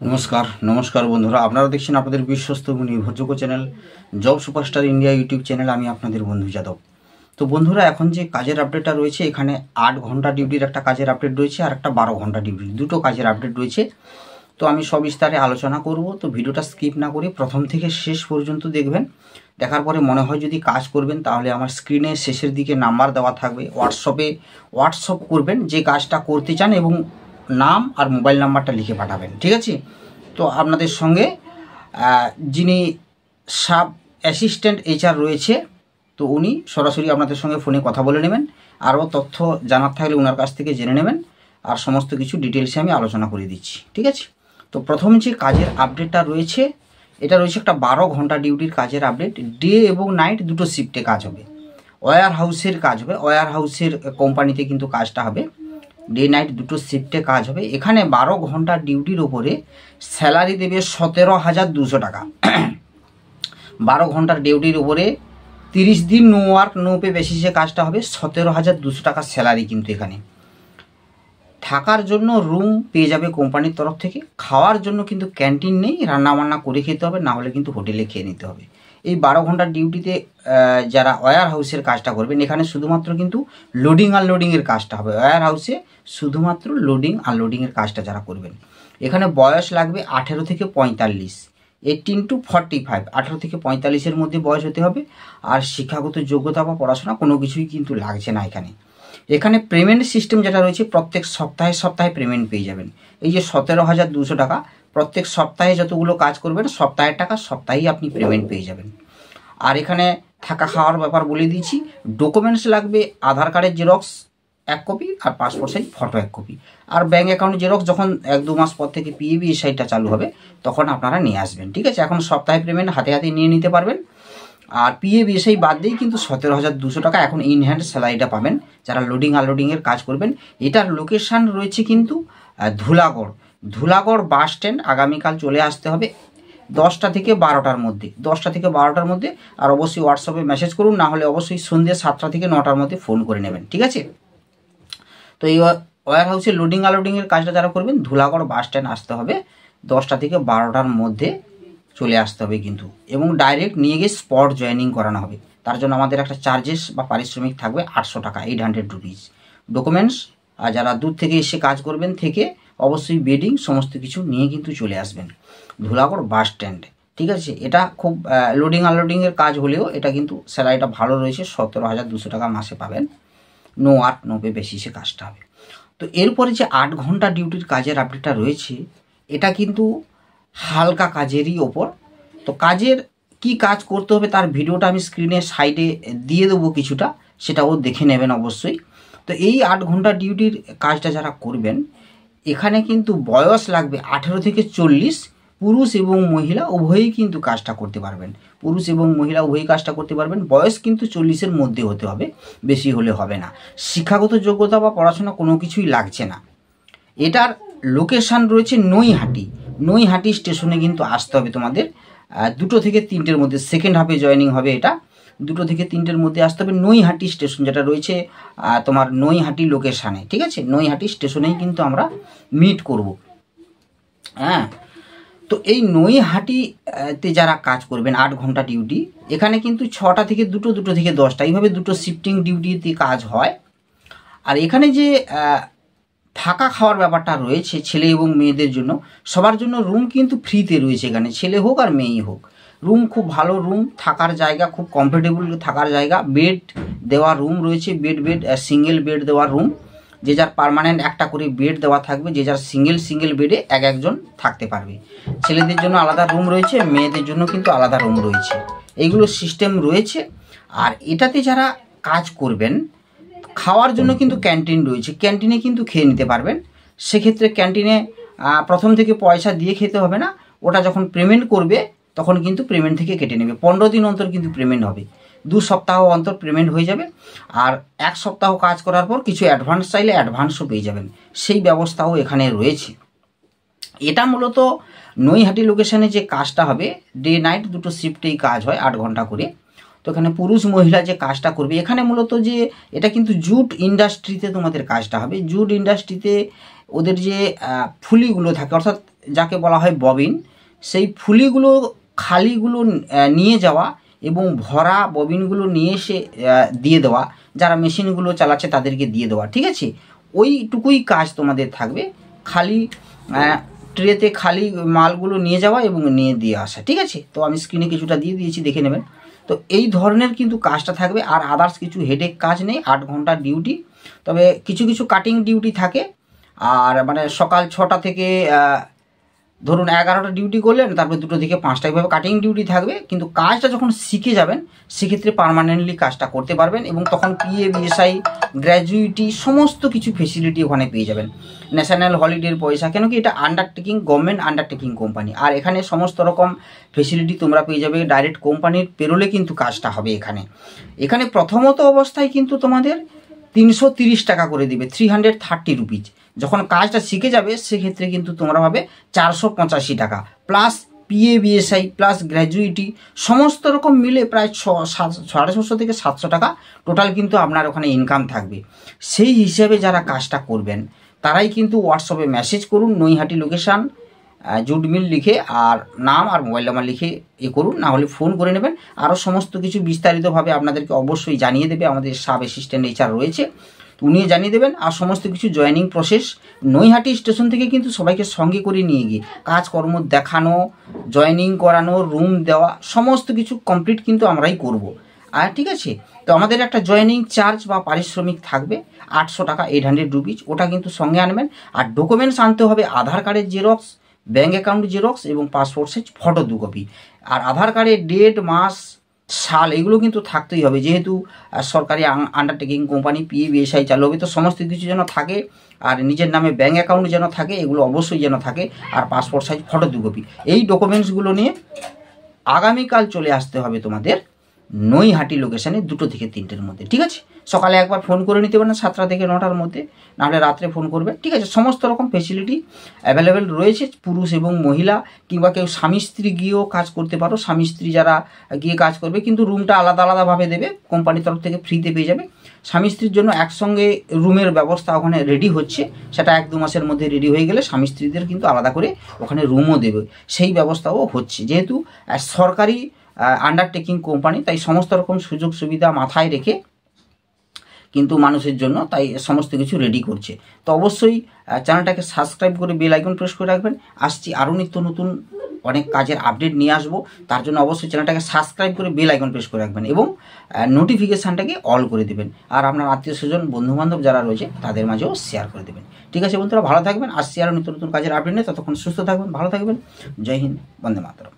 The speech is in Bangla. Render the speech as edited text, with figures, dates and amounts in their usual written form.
নমস্কার নমস্কার বন্ধুরা, আপনারা দেখছেন আপনাদের বিশ্বস্ত এবং নির্ভরযোগ্য channel job superstar India YouTube channel. আমি আপনাদের বন্ধু যাদব। তো বন্ধুরা, এখন যে কাজের আপডেটটা রয়েছে, এখানে 8 ঘন্টা ডিউটির একটা কাজের আপডেট রয়েছে আর একটা 12 ঘন্টা ডিউটির, দুটো কাজের আপডেট রয়েছে। তো আমি সবিস্তারে আলোচনা করব। তো ভিডিওটা স্কিপ না করে প্রথম থেকে শেষ পর্যন্ত দেখবেন। দেখার পরে মনে হয় যদি কাজ করবেন, তাহলে আমার স্ক্রিনে শেষের দিকে নাম্বার দেওয়া থাকবে, হোয়াটসঅ্যাপ করবেন যে কাজটা করতে চান এবং নাম আর মোবাইল নাম্বারটা লিখে পাঠাবেন, ঠিক আছে? তো আপনাদের সঙ্গে যিনি সাব অ্যাসিস্ট্যান্ট এইচআর রয়েছে, তো উনি সরাসরি আপনাদের সঙ্গে ফোনে কথা বলে নেবেন। আরও তথ্য জানার থাকলে ওনার কাছ থেকে জেনে নেবেন, আর সমস্ত কিছু ডিটেলসে আমি আলোচনা করে দিচ্ছি, ঠিক আছে? তো প্রথম যে কাজের আপডেটটা রয়েছে, এটা রয়েছে একটা 12 ঘন্টা ডিউটির কাজের আপডেট। ডে এবং নাইট দুটো শিফটে কাজ হবে, ওয়্যার হাউসের কাজ হবে, ওয়্যার হাউসের কোম্পানিতে কিন্তু কাজটা হবে। ডে নাইট দুটো শিফটে কাজ হবে। এখানে 12 ঘন্টা ডিউটির ওপরে স্যালারি দেবে 17,200 টাকা। 12 ঘন্টার ডিউটির উপরে 30 দিন নো ওয়ার্ক নো পে বেসিসে কাজটা হবে। 17,200 টাকা স্যালারি। কিন্তু এখানে থাকার জন্য রুম পেয়ে যাবে কোম্পানির তরফ থেকে। খাওয়ার জন্য কিন্তু ক্যান্টিন নেই, রান্নাবান্না করে খেতে হবে, না হলে কিন্তু হোটেলে খেয়ে নিতে হবে। এই 12 ঘন্টার ডিউটিতে যারা ওয়্যার হাউসের কাজটা করবেন, এখানে শুধুমাত্র কিন্তু লোডিং আনলোডিংয়ের কাজটা হবে। ওয়্যার হাউসে শুধুমাত্র লোডিং আনলোডিংয়ের কাজটা যারা করবেন, এখানে বয়স লাগবে 18 থেকে 45, 18 to 45, 18 থেকে 45-এর মধ্যে বয়স হতে হবে। আর শিক্ষাগত যোগ্যতা বা পড়াশোনা কোনো কিছুই কিন্তু লাগছে না এখানে। এখানে পেমেন্ট সিস্টেম যেটা রয়েছে, প্রত্যেক সপ্তাহে পেমেন্ট পেয়ে যাবেন। এই যে 17,200 টাকা, প্রত্যেক সপ্তাহে যতগুলো কাজ করবেন সপ্তাহের টাকা সপ্তাহেই আপনি পেমেন্ট পেয়ে যাবেন। আর এখানে থাকা খাওয়ার ব্যাপার বলে দিয়েছি। ডকুমেন্টস লাগবে আধার কার্ডের জেরক্স 1 কপি আর পাসপোর্ট সাইজ ফটো 1 কপি। আর ব্যাঙ্ক অ্যাকাউন্ট জেরক্স যখন 1-2 মাস পর থেকে পিএবিএসআইটা চালু হবে, তখন আপনারা নিয়ে আসবেন, ঠিক আছে? এখন সপ্তাহে পেমেন্ট হাতে হাতে নিয়ে নিতে পারবেন। আর পিএবিএসআই বাদ দিয়েই কিন্তু 17,200 টাকা এখন ইন হ্যান্ড স্যালারিটা পাবেন যারা লোডিং আনলোডিংয়ের কাজ করবেন। এটার লোকেশান রয়েছে কিন্তু ধুলাগড় বাস স্ট্যান্ড। আগামীকাল চলে আসতে হবে 10টা থেকে 12টার মধ্যে, 10টা থেকে 12টার মধ্যে। আর অবশ্যই হোয়াটসঅ্যাপে মেসেজ করুন, না হলে অবশ্যই সন্ধ্যে 7টা থেকে 9টার মধ্যে ফোন করে নেবেন, ঠিক আছে? তো এই ওয়্যার হাউসে লোডিং আনলোডিংয়ের কাজটা যারা করবেন, ধুলাগড় বাস স্ট্যান্ড আসতে হবে, 10টা থেকে 12টার মধ্যে চলে আসতে হবে কিন্তু। এবং ডাইরেক্ট নিয়ে গিয়ে স্পট জয়েনিং করানো হবে। তার জন্য আমাদের একটা চার্জেস বা পারিশ্রমিক থাকবে 800 টাকা, 800 রুপিস। ডকুমেন্টস আর যারা দূর থেকে এসে কাজ করবেন থেকে অবশ্যই বেডিং সমস্ত কিছু নিয়ে কিন্তু চলে আসবেন ধুলাগড় বাস স্ট্যান্ডে, ঠিক আছে? এটা খুব লোডিং আনলোডিংয়ের কাজ হলেও এটা কিন্তু স্যালারিটা ভালো রয়েছে, 17,200 টাকা মাসে পাবেন। নো ওয়ার্ক নো পে বেসিসে কাজটা হবে। তো এরপরে যে 8 ঘন্টা ডিউটির কাজের আপডেটটা রয়েছে, এটা কিন্তু হালকা কাজেরই ওপর। তো কাজের কি কাজ করতে হবে তার ভিডিওটা আমি স্ক্রিনের সাইডে দিয়ে দেবো কিছুটা, সেটাও দেখে নেবেন অবশ্যই। তো এই 8 ঘন্টা ডিউটির কাজটা যারা করবেন, এখানে কিন্তু বয়স লাগবে 18 থেকে 40। পুরুষ এবং মহিলা উভয়ই কিন্তু কাজটা করতে পারবেন, পুরুষ এবং মহিলা উভয়ই কাজটা করতে পারবেন। বয়স কিন্তু 40-এর মধ্যে হতে হবে, বেশি হলে হবে না। শিক্ষাগত যোগ্যতা বা পড়াশোনা কোনো কিছুই লাগছে না। এটার লোকেশান রয়েছে নৈহাটি স্টেশনে কিন্তু আসতে হবে তোমাদের 2টো থেকে 3টের মধ্যে। সেকেন্ড হাফে জয়েনিং হবে এটা, 2টো থেকে 3টের মধ্যে আসতে হবে। নৈহাটি স্টেশন যেটা রয়েছে তোমার নৈহাটি লোকেশানে, ঠিক আছে? নৈহাটি স্টেশনেই কিন্তু আমরা মিট করব। হ্যাঁ, তো এই নৈহাটিতে যারা কাজ করবেন 8 ঘন্টা ডিউটি, এখানে কিন্তু 6টা থেকে 2টো, 2টো থেকে 10টা, এইভাবে দুটো শিফটিং ডিউটিতে কাজ হয়। আর এখানে যে থাকা খাওয়ার ব্যাপারটা রয়েছে ছেলে এবং মেয়েদের জন্য, সবার জন্য রুম কিন্তু ফ্রিতে রয়েছে এখানে, ছেলে হোক আর মেয়েই হোক। রুম খুব ভালো রুম, থাকার জায়গা খুব কমফোর্টেবল থাকার জায়গা, বেড দেওয়া রুম রয়েছে, বেড সিঙ্গেল বেড দেওয়া রুম। যে যার পার্মানেন্ট একটা করে বেড দেওয়া থাকবে, যে যার সিঙ্গেল বেডে একজন থাকতে পারবে। ছেলেদের জন্য আলাদা রুম রয়েছে, মেয়েদের জন্য কিন্তু আলাদা রুম রয়েছে, এইগুলো সিস্টেম রয়েছে। আর এটাতে যারা কাজ করবেন, খাওয়ার জন্য কিন্তু ক্যান্টিন রয়েছে, ক্যান্টিনে কিন্তু খেয়ে নিতে পারবেন। সেক্ষেত্রে ক্যান্টিনে প্রথম থেকে পয়সা দিয়ে খেতে হবে না, ওটা যখন পেমেন্ট করবে তখন কিন্তু পেমেন্ট থেকে কেটে নেবে। 15 দিন অন্তর কিন্তু পেমেন্ট হবে, 2 সপ্তাহ অন্তর পেমেন্ট হয়ে যাবে। আর 1 সপ্তাহ কাজ করার পর কিছু অ্যাডভান্স চাইলে অ্যাডভান্সও পেয়ে যাবেন, সেই ব্যবস্থাও এখানে রয়েছে। এটা মূলত নৈহাটি লোকেশনে যে কাজটা হবে, ডে নাইট দুটো শিফটেই কাজ হয় 8 ঘন্টা করে। তো এখানে পুরুষ মহিলা যে কাজটা করবে, এখানে মূলত যে এটা কিন্তু জুট ইন্ডাস্ট্রিতে তোমাদের কাজটা হবে। জুট ইন্ডাস্ট্রিতে ওদের যে ফুলিগুলো থাকে, অর্থাৎ যাকে বলা হয় ববিন, সেই ফুলিগুলো খালিগুলো নিয়ে যাওয়া এবং ভরা ববিনগুলো নিয়ে এসে দিয়ে দেওয়া, যারা মেশিনগুলো চালাচ্ছে তাদেরকে দিয়ে দেওয়া, ঠিক আছে। ওইটুকুই কাজ তোমাদের থাকবে, খালি ট্রেতে খালি মালগুলো নিয়ে যাওয়া এবং নিয়ে দিয়ে আসা, ঠিক আছে। তো আমি স্ক্রিনে কিছুটা দিয়ে দিয়েছি, দেখে নেবেন। তো এই ধরনের কিন্তু কাজটা থাকবে, আর আদার্স কিছু হেডেক কাজ নেই, 8 ঘন্টার ডিউটি। তবে কিছু কিছু কাটিং ডিউটি থাকে, আর মানে সকাল 6টা থেকে ধরুন 11টা ডিউটি করলেন, তারপরে 2টো থেকে 5টা, এইভাবে কাটিং ডিউটি থাকবে। কিন্তু কাজটা যখন শিখে যাবেন সেক্ষেত্রে পার্মানেন্টলি কাজটা করতে পারবেন, এবং তখন পিএ, বিএসআই, গ্র্যাজুইটি সমস্ত কিছু ফেসিলিটি ওখানে পেয়ে যাবেন। ন্যাশনাল হলিডের পয়সা, কেন কি এটা আন্ডারটেকিং, গভর্নমেন্ট আন্ডারটেকিং কোম্পানি, আর এখানে সমস্ত রকম ফেসিলিটি তোমরা পেয়ে যাবে। ডাইরেক্ট কোম্পানির পেরোলে কিন্তু কাজটা হবে এখানে প্রথমত অবস্থায় কিন্তু তোমাদের 330 টাকা করে দিবে, 330 রুপিজ। যখন কাজটা শিখে যাবে সেক্ষেত্রে কিন্তু তোমরা পাবে 485 টাকা, plus PA, BSI, plus gratuity সমস্ত রকম মিলে প্রায় 650 থেকে 700 টাকা টোটাল কিন্তু আপনার ওখানে ইনকাম থাকবে। সেই হিসেবে যারা কাজটা করবেন তারাই কিন্তু হোয়াটসঅ্যাপে মেসেজ করুন, নৈহাটি লোকেশান, জুট মিল লিখে আর নাম আর মোবাইল নাম্বার লিখে করুন, না হলে ফোন করে নেবেন। আরও সমস্ত কিছু বিস্তারিতভাবে আপনাদেরকে অবশ্যই জানিয়ে দেবে আমাদের সাব অ্যাসিস্ট্যান্ট এইচআর রয়েছে, উনিও জানিয়ে দেবেন। আর সমস্ত কিছু জয়েনিং প্রসেস নৈহাটি স্টেশন থেকে কিন্তু সবাইকে সঙ্গে করে নিয়ে গিয়ে কাজকর্ম দেখানো, জয়েনিং করানো, রুম দেওয়া সমস্ত কিছু কমপ্লিট কিন্তু আমরাই করব। আর ঠিক আছে, তো আমাদের একটা জয়েনিং চার্জ বা পারিশ্রমিক থাকবে 800 টাকা, 800 রুপিজ, ওটা কিন্তু সঙ্গে আনবেন। আর ডকুমেন্টস আনতে হবে আধার কার্ডের জেরক্স, ব্যাঙ্ক অ্যাকাউন্ট জেরক্স এবং পাসপোর্ট সাইজ ফটো 2 কপি। আর আধার কার্ডের ডেট, মাস, সাল এগুলো কিন্তু থাকতেই হবে, যেহেতু সরকারি আন্ডারটেকিং কোম্পানি, পিএ, বিএসআই চালু হবে, তো সমস্ত কিছু যেন থাকে। আর নিজের নামে ব্যাঙ্ক অ্যাকাউন্ট যেন থাকে, এগুলো অবশ্যই যেন থাকে। আর পাসপোর্ট সাইজ ফটো 2 কপি, এই ডকুমেন্টসগুলো নিয়ে আগামীকাল চলে আসতে হবে তোমাদের নৈহাটি লোকেশানে 2টো থেকে 3টের মধ্যে, ঠিক আছে। সকালে একবার ফোন করে নিতে পারেন 7টা থেকে 9টার মধ্যে, নাহলে রাত্রে ফোন করবে, ঠিক আছে। সমস্ত রকম ফেসিলিটি অ্যাভেলেবেল রয়েছে, পুরুষ এবং মহিলা, কিংবা কেউ স্বামী স্ত্রী গিয়েও কাজ করতে পারো। স্বামী স্ত্রী যারা গিয়ে কাজ করবে, কিন্তু রুমটা আলাদা আলাদাভাবে দেবে, কোম্পানির তরফ থেকে ফ্রিতে পেয়ে যাবে। স্বামী স্ত্রীর জন্য একসঙ্গে রুমের ব্যবস্থা ওখানে রেডি হচ্ছে, সেটা 1-2 মাসের মধ্যে রেডি হয়ে গেলে স্বামী স্ত্রীদের কিন্তু আলাদা করে ওখানে রুমও দেবে, সেই ব্যবস্থাও হচ্ছে। যেহেতু সরকারি আন্ডারটেকিং কোম্পানি, তাই সমস্ত রকম সুযোগ সুবিধা মাথায় রেখে কিন্তু মানুষের জন্য তাই সমস্ত কিছু রেডি করছে। তো অবশ্যই চ্যানেলটাকে সাবস্ক্রাইব করে বেল আইকন প্রেস করে রাখবেন। আসছি আরও নিত্য নতুন অনেক কাজের আপডেট নিয়ে আসবো, তার জন্য অবশ্যই চ্যানেলটাকে সাবস্ক্রাইব করে বেল আইকন প্রেস করে রাখবেন এবং নোটিফিকেশানটাকে অল করে দেবেন। আর আপনার আত্মীয় স্বজন, বন্ধুবান্ধব যারা রয়েছে তাদের মাঝেও শেয়ার করে দেবেন, ঠিক আছে বন্ধুরা। ভালো থাকবেন, আসছি আরও নিত্য নতুন কাজের আপডেট নিয়ে, ততক্ষণ সুস্থ থাকবেন, ভালো থাকবেন। জয় হিন্দ, বন্দে মাতরম।